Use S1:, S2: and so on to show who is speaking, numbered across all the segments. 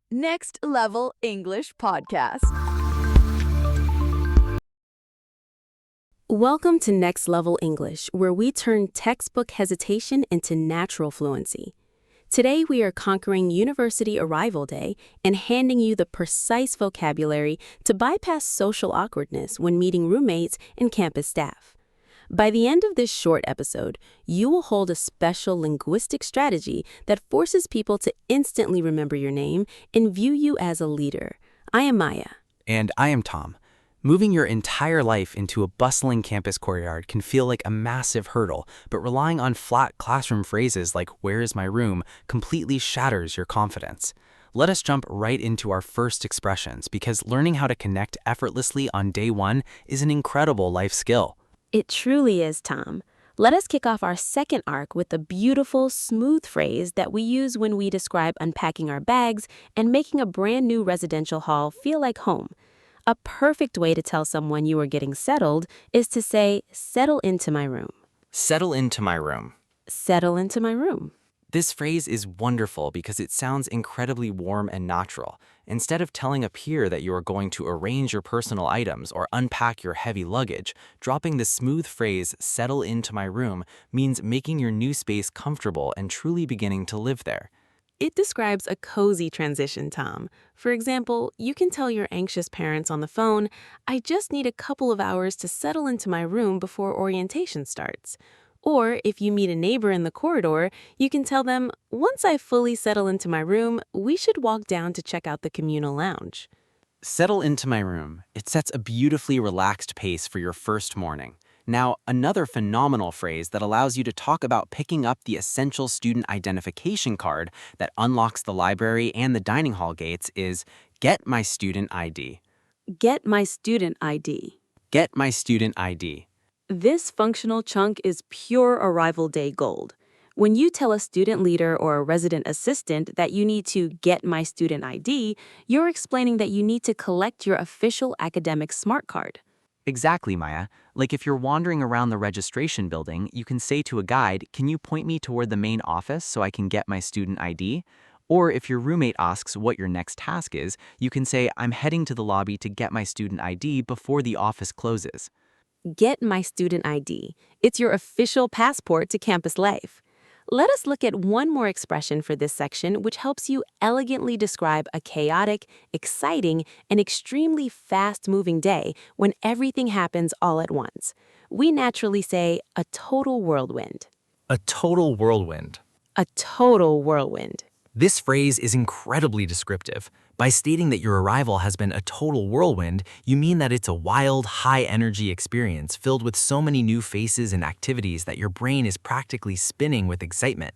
S1: Next Level English Podcast.
S2: Welcome to Next Level English, where we turn textbook hesitation into natural fluency. Today, we are conquering University Arrival Day and handing you the precise vocabulary to bypass social awkwardness when meeting roommates and campus staff. By the end of this short episode, you will hold a special linguistic strategy that forces people to instantly remember your name and view you as a leader. I am Maya.
S3: And I am Tom. Moving your entire life into a bustling campus courtyard can feel like a massive hurdle, but relying on flat classroom phrases like "where is my room" completely shatters your confidence. Let us jump right into our first expressions because learning how to connect effortlessly on day one is an incredible life skill.
S2: It truly is, Tom. Let us kick off our second arc with the beautiful, smooth phrase that we use when we describe unpacking our bags and making a brand new residential hall feel like home. A perfect way to tell someone you are getting settled is to say, settle into my room.
S3: Settle into my room.
S2: Settle into my room.
S3: This phrase is wonderful because it sounds incredibly warm and natural. Instead of telling a peer that you are going to arrange your personal items or unpack your heavy luggage, dropping the smooth phrase "settle into my room" means making your new space comfortable and truly beginning to live there.
S2: It describes a cozy transition, Tom. For example, you can tell your anxious parents on the phone, I just need a couple of hours to settle into my room before orientation starts. Or if you meet a neighbor in the corridor, you can tell them, once I fully settle into my room, we should walk down to check out the communal lounge.
S3: Settle into my room. It sets a beautifully relaxed pace for your first morning. Now, another phenomenal phrase that allows you to talk about picking up the essential student identification card that unlocks the library and the dining hall gates is "get my student ID."
S2: Get my student ID.
S3: Get my student ID.
S2: This functional chunk is pure Arrival Day gold. When you tell a student leader or a resident assistant that you need to get my student ID, you're explaining that you need to collect your official academic smart card.
S3: Exactly, Maya. Like if you're wandering around the registration building, you can say to a guide, "Can you point me toward the main office so I can get my student ID?" Or if your roommate asks what your next task is, you can say, "I'm heading to the lobby to get my student ID before the office closes."
S2: Get my student ID. It's your official passport to campus life. Let us look at one more expression for this section, which helps you elegantly describe a chaotic, exciting, and extremely fast-moving day when everything happens all at once. We naturally say a total whirlwind.
S4: A total whirlwind.
S2: A total whirlwind.
S4: This phrase is incredibly descriptive. By stating that your arrival has been a total whirlwind, you mean that it's a wild, high-energy experience filled with so many new faces and activities that your brain is practically spinning with excitement.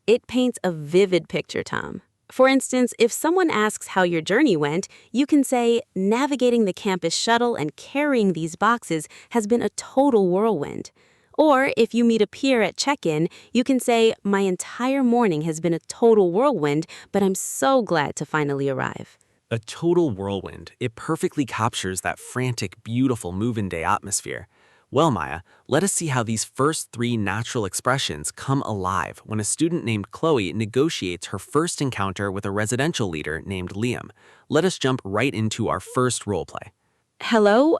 S2: It paints a vivid picture, Tom. For instance, if someone asks how your journey went, you can say, navigating the campus shuttle and carrying these boxes has been a total whirlwind. Or if you meet a peer at check-in, you can say, my entire morning has been a total whirlwind, but I'm so glad to finally arrive.
S3: A total whirlwind. It perfectly captures that frantic, beautiful move-in day atmosphere. Well, Maya, let us see how these first three natural expressions come alive when a student named Chloe negotiates her first encounter with a residential leader named Liam. Let us jump right into our first role play.
S2: Hello,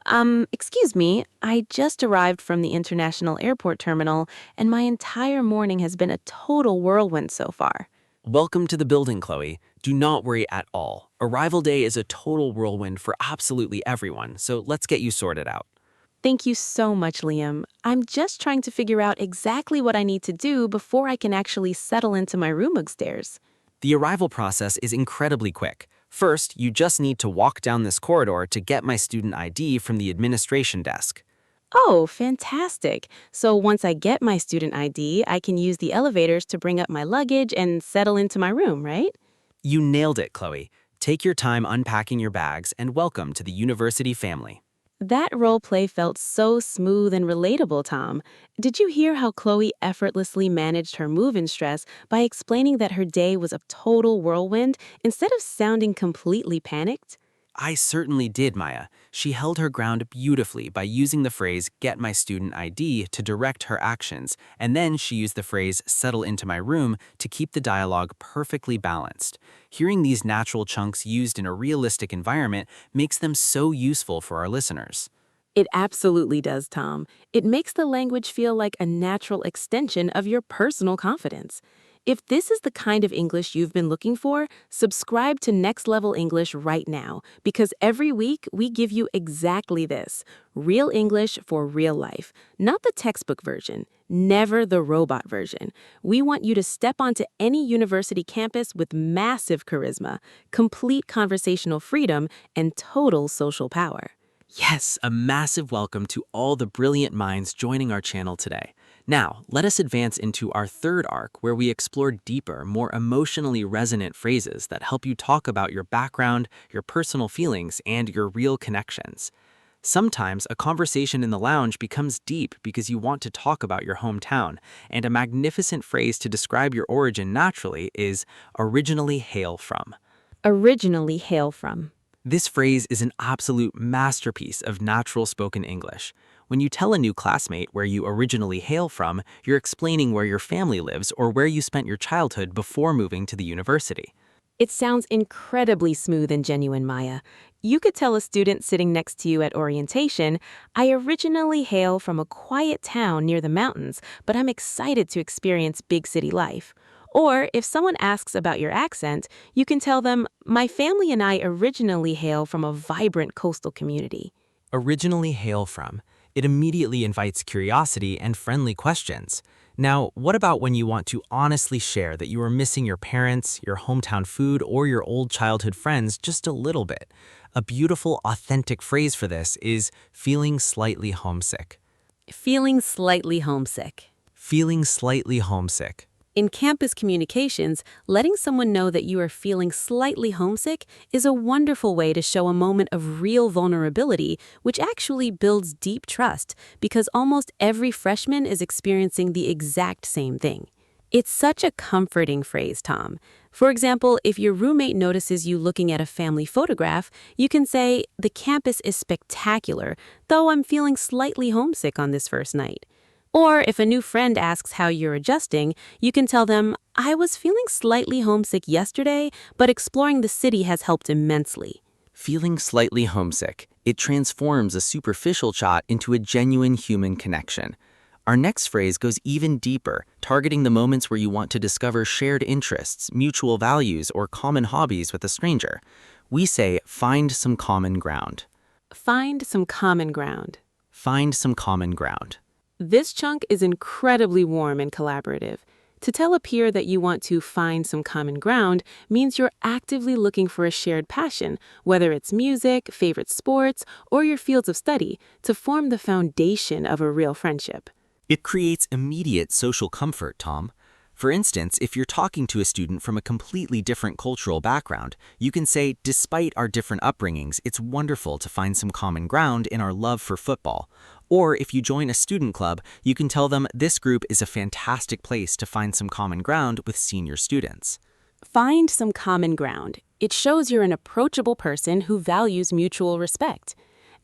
S2: excuse me, I just arrived from the International Airport Terminal, and my entire morning has been a total whirlwind so far.
S3: Welcome to the building, Chloe. Do not worry at all. Arrival day is a total whirlwind for absolutely everyone, so let's get you sorted out.
S2: Thank you so much, Liam. I'm just trying to figure out exactly what I need to do before I can actually settle into my room upstairs.
S3: The arrival process is incredibly quick. First, you just need to walk down this corridor to get my student ID from the administration desk.
S2: Oh, fantastic. So once I get my student ID, I can use the elevators to bring up my luggage and settle into my room, right?
S3: You nailed it, Chloe. Take your time unpacking your bags and welcome to the university family.
S2: That role play felt so smooth and relatable, Tom. Did you hear how Chloe effortlessly managed her move-in stress by explaining that her day was a total whirlwind instead of sounding completely panicked?
S3: I certainly did, Maya. She held her ground beautifully by using the phrase, get my student ID, to direct her actions, and then she used the phrase, settle into my room, to keep the dialogue perfectly balanced. Hearing these natural chunks used in a realistic environment makes them so useful for our listeners.
S2: It absolutely does, Tom. It makes the language feel like a natural extension of your personal confidence. If this is the kind of English you've been looking for, subscribe to Next Level English right now, because every week we give you exactly this: real English for real life. Not the textbook version, never the robot version. We want you to step onto any university campus with massive charisma, complete conversational freedom, and total social power.
S3: Yes, a massive welcome to all the brilliant minds joining our channel today. Now, let us advance into our third arc, where we explore deeper, more emotionally resonant phrases that help you talk about your background, your personal feelings, and your real connections. Sometimes a conversation in the lounge becomes deep because you want to talk about your hometown, and a magnificent phrase to describe your origin naturally is originally hail from.
S2: Originally hail from.
S3: This phrase is an absolute masterpiece of natural spoken English. When you tell a new classmate where you originally hail from, you're explaining where your family lives or where you spent your childhood before moving to the university.
S2: It sounds incredibly smooth and genuine, Maya. You could tell a student sitting next to you at orientation, I originally hail from a quiet town near the mountains, but I'm excited to experience big city life. Or if someone asks about your accent, you can tell them, my family and I originally hail from a vibrant coastal community.
S3: Originally hail from. It immediately invites curiosity and friendly questions. Now, what about when you want to honestly share that you are missing your parents, your hometown food, or your old childhood friends just a little bit? A beautiful, authentic phrase for this is feeling slightly homesick.
S2: Feeling slightly homesick.
S3: Feeling slightly homesick.
S2: In campus communications, letting someone know that you are feeling slightly homesick is a wonderful way to show a moment of real vulnerability, which actually builds deep trust, because almost every freshman is experiencing the exact same thing. It's such a comforting phrase, Tom. For example, if your roommate notices you looking at a family photograph, you can say, the campus is spectacular, though I'm feeling slightly homesick on this first night. Or if a new friend asks how you're adjusting, you can tell them, I was feeling slightly homesick yesterday, but exploring the city has helped immensely.
S3: Feeling slightly homesick. It transforms a superficial chat into a genuine human connection. Our next phrase goes even deeper, targeting the moments where you want to discover shared interests, mutual values, or common hobbies with a stranger. We say, find some common ground.
S2: Find some common ground.
S3: Find some common ground.
S2: This chunk is incredibly warm and collaborative. To tell a peer that you want to find some common ground means you're actively looking for a shared passion, whether it's music, favorite sports, or your fields of study, to form the foundation of a real friendship.
S3: It creates immediate social comfort, Tom. For instance, if you're talking to a student from a completely different cultural background, you can say, despite our different upbringings, it's wonderful to find some common ground in our love for football. Or if you join a student club, you can tell them this group is a fantastic place to find some common ground with senior students.
S2: Find some common ground. It shows you're an approachable person who values mutual respect.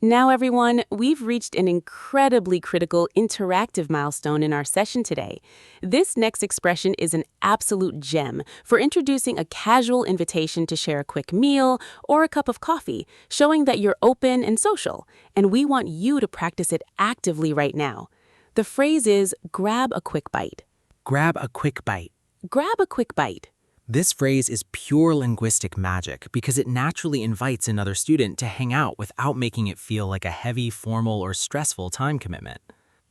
S2: Now, everyone, we've reached an incredibly critical interactive milestone in our session today. This next expression is an absolute gem for introducing a casual invitation to share a quick meal or a cup of coffee, showing that you're open and social, and we want you to practice it actively right now. The phrase is, grab a quick bite.
S3: Grab a quick bite.
S2: Grab a quick bite.
S3: This phrase is pure linguistic magic because it naturally invites another student to hang out without making it feel like a heavy, formal, or stressful time commitment.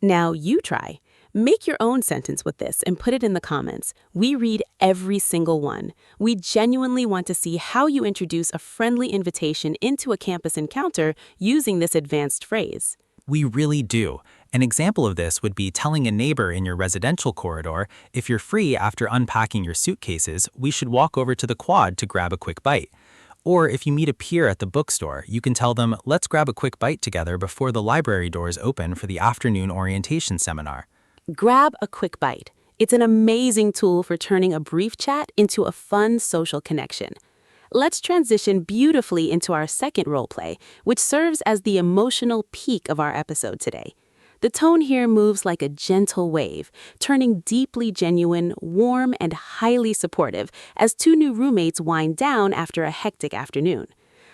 S2: Now you try. Make your own sentence with this and put it in the comments. We read every single one. We genuinely want to see how you introduce a friendly invitation into a campus encounter using this advanced phrase.
S3: We really do. An example of this would be telling a neighbor in your residential corridor, if you're free after unpacking your suitcases, we should walk over to the quad to grab a quick bite. Or if you meet a peer at the bookstore, you can tell them, let's grab a quick bite together before the library doors open for the afternoon orientation seminar.
S2: Grab a quick bite. It's an amazing tool for turning a brief chat into a fun social connection. Let's transition beautifully into our second role play, which serves as the emotional peak of our episode today. The tone here moves like a gentle wave, turning deeply genuine, warm, and highly supportive as two new roommates wind down after a hectic afternoon.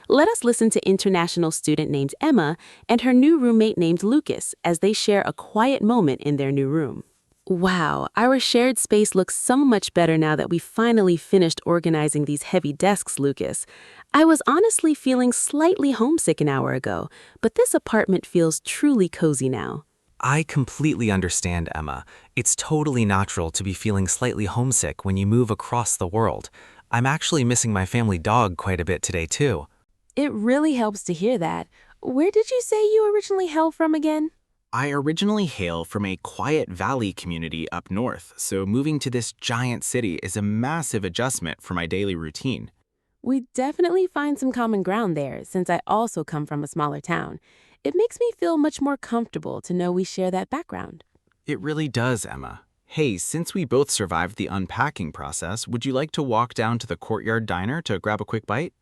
S2: Let us listen to international student named Emma and her new roommate named Lucas as they share a quiet moment in their new room. Wow, our shared space looks so much better now that we finally finished organizing these heavy desks, Lucas. I was honestly feeling slightly homesick an hour ago, but this apartment feels truly cozy now.
S3: I completely understand, Emma. It's totally natural to be feeling slightly homesick when you move across the world. I'm actually missing my family dog quite a bit today, too.
S2: It really helps to hear that. Where did you say you originally hail from again?
S3: I originally hail from a quiet valley community up north, so moving to this giant city is a massive adjustment for my daily routine.
S2: We definitely find some common ground there, since I also come from a smaller town. It makes me feel much more comfortable to know we share that background.
S3: It really does, Emma. Hey, since we both survived the unpacking process, would you like to walk down to the Courtyard Diner to grab a quick bite?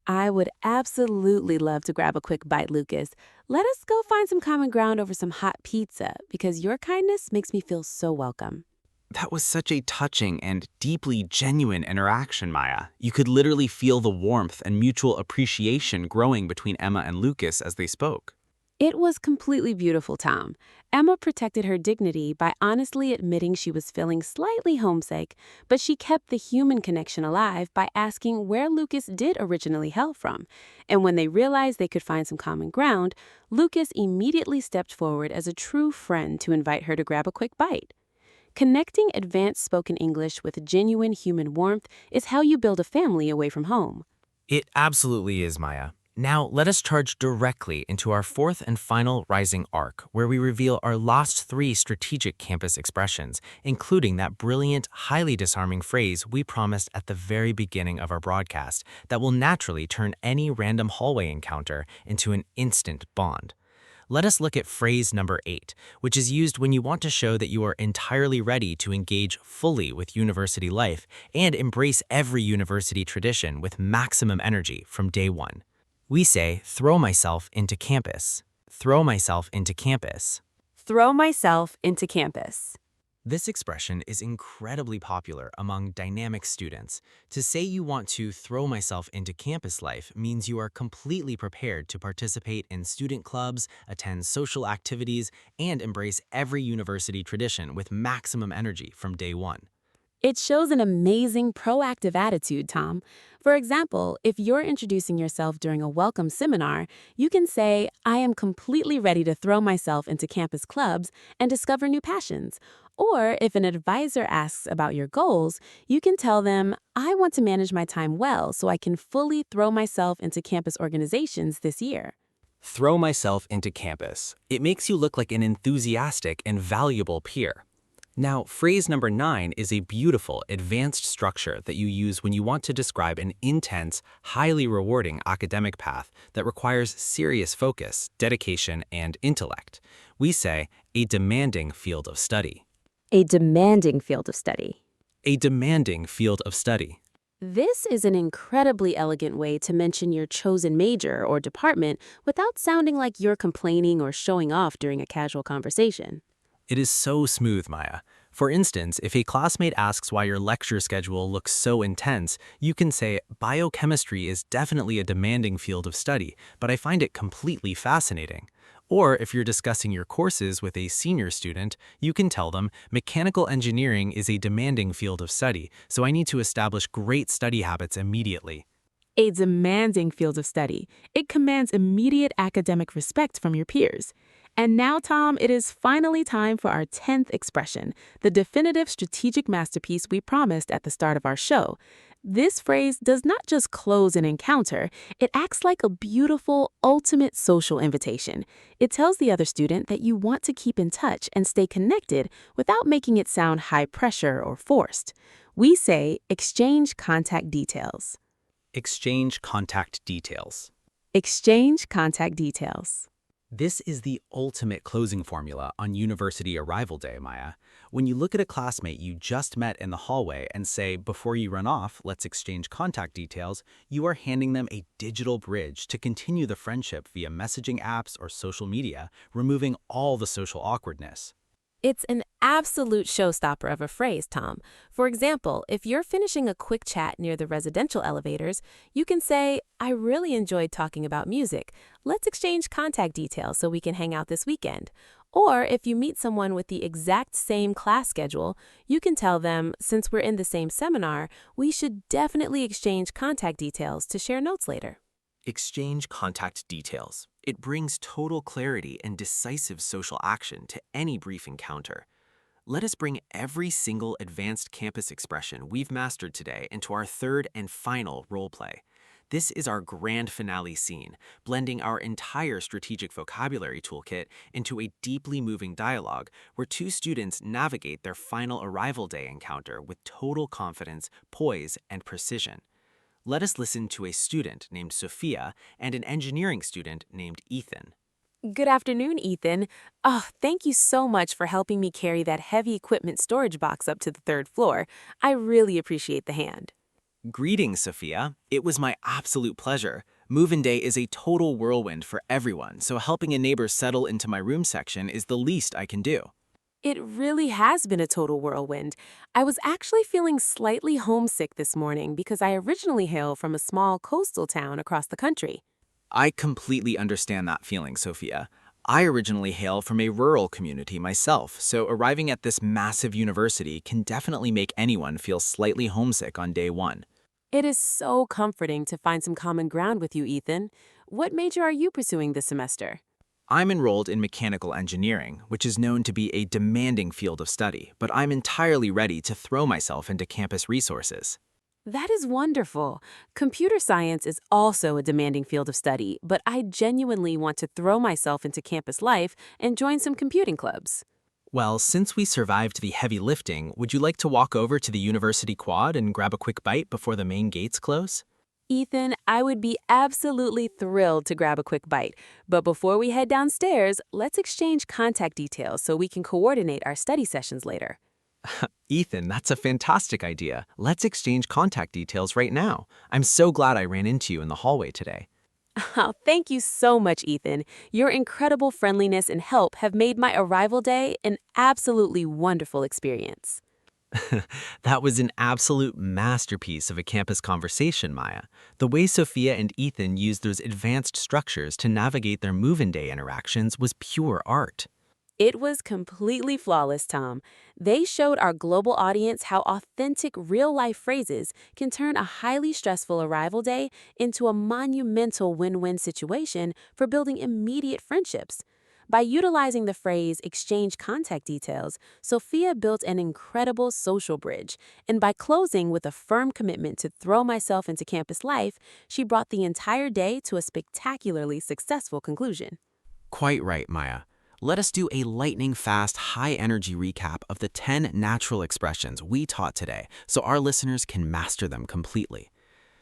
S2: I would absolutely love to grab a quick bite, Lucas. Let us go find some common ground over some hot pizza, because your kindness makes me feel so welcome.
S3: That was such a touching and deeply genuine interaction, Maya. You could literally feel the warmth and mutual appreciation growing between Emma and Lucas as they spoke.
S2: It was completely beautiful, Tom. Emma protected her dignity by honestly admitting she was feeling slightly homesick, but she kept the human connection alive by asking where Lucas did originally hail from. And when they realized they could find some common ground, Lucas immediately stepped forward as a true friend to invite her to grab a quick bite. Connecting advanced spoken English with genuine human warmth is how you build a family away from home.
S4: It absolutely is, Maya. Now, let us charge directly into our fourth and final rising arc, where we reveal our last 3 strategic campus expressions, including that brilliant, highly disarming phrase we promised at the very beginning of our broadcast that will naturally turn any random hallway encounter into an instant bond. Let us look at phrase number 8, which is used when you want to show that you are entirely ready to engage fully with university life and embrace every university tradition with maximum energy from day one. We say, throw myself into campus. Throw myself into campus.
S2: Throw myself into campus.
S4: This expression is incredibly popular among dynamic students. To say you want to throw myself into campus life means you are completely prepared to participate in student clubs, attend social activities, and embrace every university tradition with maximum energy from day one.
S2: It shows an amazing proactive attitude, Tom. For example, if you're introducing yourself during a welcome seminar, you can say, I am completely ready to throw myself into campus clubs and discover new passions. Or if an advisor asks about your goals, you can tell them, I want to manage my time well so I can fully throw myself into campus organizations this year.
S3: Throw myself into campus. It makes you look like an enthusiastic and valuable peer. Now, phrase number 9 is a beautiful, advanced structure that you use when you want to describe an intense, highly rewarding academic path that requires serious focus, dedication, and intellect. We say, a demanding field of study.
S2: A demanding field of study.
S3: A demanding field of study.
S2: This is an incredibly elegant way to mention your chosen major or department without sounding like you're complaining or showing off during a casual conversation.
S3: It is so smooth, Maya. For instance, if a classmate asks why your lecture schedule looks so intense, you can say, biochemistry is definitely a demanding field of study, but I find it completely fascinating. Or if you're discussing your courses with a senior student, you can tell them, mechanical engineering is a demanding field of study, so I need to establish great study habits immediately.
S2: A demanding field of study. It commands immediate academic respect from your peers. And now, Tom, it is finally time for our 10th expression, the definitive strategic masterpiece we promised at the start of our show. This phrase does not just close an encounter, it acts like a beautiful, ultimate social invitation. It tells the other student that you want to keep in touch and stay connected without making it sound high pressure or forced. We say, exchange contact details.
S3: Exchange contact details.
S2: Exchange contact details.
S3: This is the ultimate closing formula on university arrival day, Maya. When you look at a classmate you just met in the hallway and say, before you run off, let's exchange contact details, you are handing them a digital bridge to continue the friendship via messaging apps or social media, removing all the social awkwardness.
S2: It's an absolute showstopper of a phrase, Tom. For example, if you're finishing a quick chat near the residential elevators, you can say, I really enjoyed talking about music. Let's exchange contact details so we can hang out this weekend. Or if you meet someone with the exact same class schedule, you can tell them, since we're in the same seminar, we should definitely exchange contact details to share notes later.
S5: Exchange contact details. It brings total clarity and decisive social action to any brief encounter. Let us bring every single advanced campus expression we've mastered today into our third and final role play. This is our grand finale scene, blending our entire strategic vocabulary toolkit into a deeply moving dialogue where two students navigate their final arrival day encounter with total confidence, poise, and precision. Let us listen to a student named Sophia and an engineering student named Ethan.
S2: Good afternoon, Ethan. Oh, thank you so much for helping me carry that heavy equipment storage box up to the third floor. I really appreciate the hand.
S5: Greetings, Sophia. It was my absolute pleasure. Move-in day is a total whirlwind for everyone, so helping a neighbor settle into my room section is the least I can do.
S2: It really has been a total whirlwind. I was actually feeling slightly homesick this morning because I originally hail from a small coastal town across the country.
S5: I completely understand that feeling, Sophia. I originally hail from a rural community myself, so arriving at this massive university can definitely make anyone feel slightly homesick on day one.
S2: It is so comforting to find some common ground with you, Ethan. What major are you pursuing this semester?
S5: I'm enrolled in mechanical engineering, which is known to be a demanding field of study, but I'm entirely ready to throw myself into campus resources.
S2: That is wonderful. Computer science is also a demanding field of study, but I genuinely want to throw myself into campus life and join some computing clubs.
S5: Well, since we survived the heavy lifting, would you like to walk over to the university quad and grab a quick bite before the main gates close?
S2: Ethan, I would be absolutely thrilled to grab a quick bite. But before we head downstairs, let's exchange contact details so we can coordinate our study sessions later.
S5: Ethan, that's a fantastic idea. Let's exchange contact details right now. I'm so glad I ran into you in the hallway today.
S2: Oh, thank you so much, Ethan. Your incredible friendliness and help have made my arrival day an absolutely wonderful experience.
S5: That was an absolute masterpiece of a campus conversation, Maya. The way Sophia and Ethan used those advanced structures to navigate their move-in day interactions was pure art.
S2: It was completely flawless, Tom. They showed our global audience how authentic real-life phrases can turn a highly stressful arrival day into a monumental win-win situation for building immediate friendships. By utilizing the phrase exchange contact details, Sophia built an incredible social bridge, and by closing with a firm commitment to throw myself into campus life, she brought the entire day to a spectacularly successful conclusion.
S3: Quite right, Maya. Let us do a lightning-fast, high-energy recap of the 10 natural expressions we taught today so our listeners can master them completely.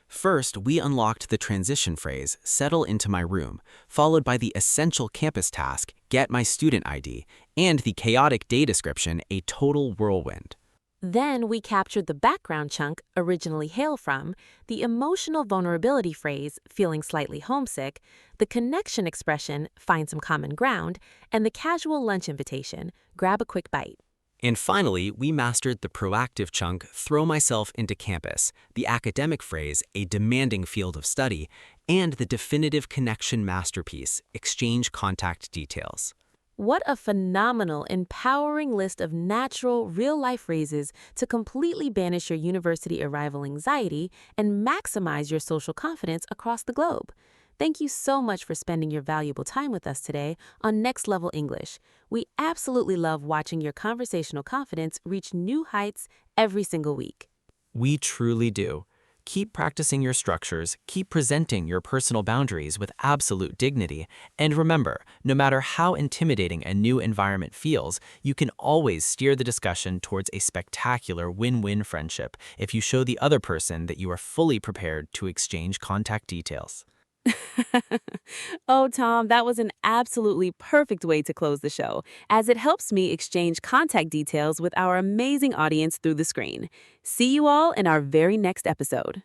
S3: First, we unlocked the transition phrase, settle into my room, followed by the essential campus task, get my student ID, and the chaotic day description, a total whirlwind.
S2: Then we captured the background chunk, originally hail from, the emotional vulnerability phrase, feeling slightly homesick, the connection expression, find some common ground, and the casual lunch invitation, grab a quick bite.
S3: And finally, we mastered the proactive chunk, throw myself into campus, the academic phrase, a demanding field of study, and the definitive connection masterpiece, exchange contact details.
S2: What a phenomenal, empowering list of natural, real-life phrases to completely banish your university arrival anxiety and maximize your social confidence across the globe. Thank you so much for spending your valuable time with us today on Next Level English. We absolutely love watching your conversational confidence reach new heights every single week.
S5: We truly do. Keep practicing your structures, keep presenting your personal boundaries with absolute dignity, and remember, no matter how intimidating a new environment feels, you can always steer the discussion towards a spectacular win-win friendship if you show the other person that you are fully prepared to exchange contact details.
S2: Oh, Tom, that was an absolutely perfect way to close the show, as it helps me exchange contact details with our amazing audience through the screen. See you all in our very next episode.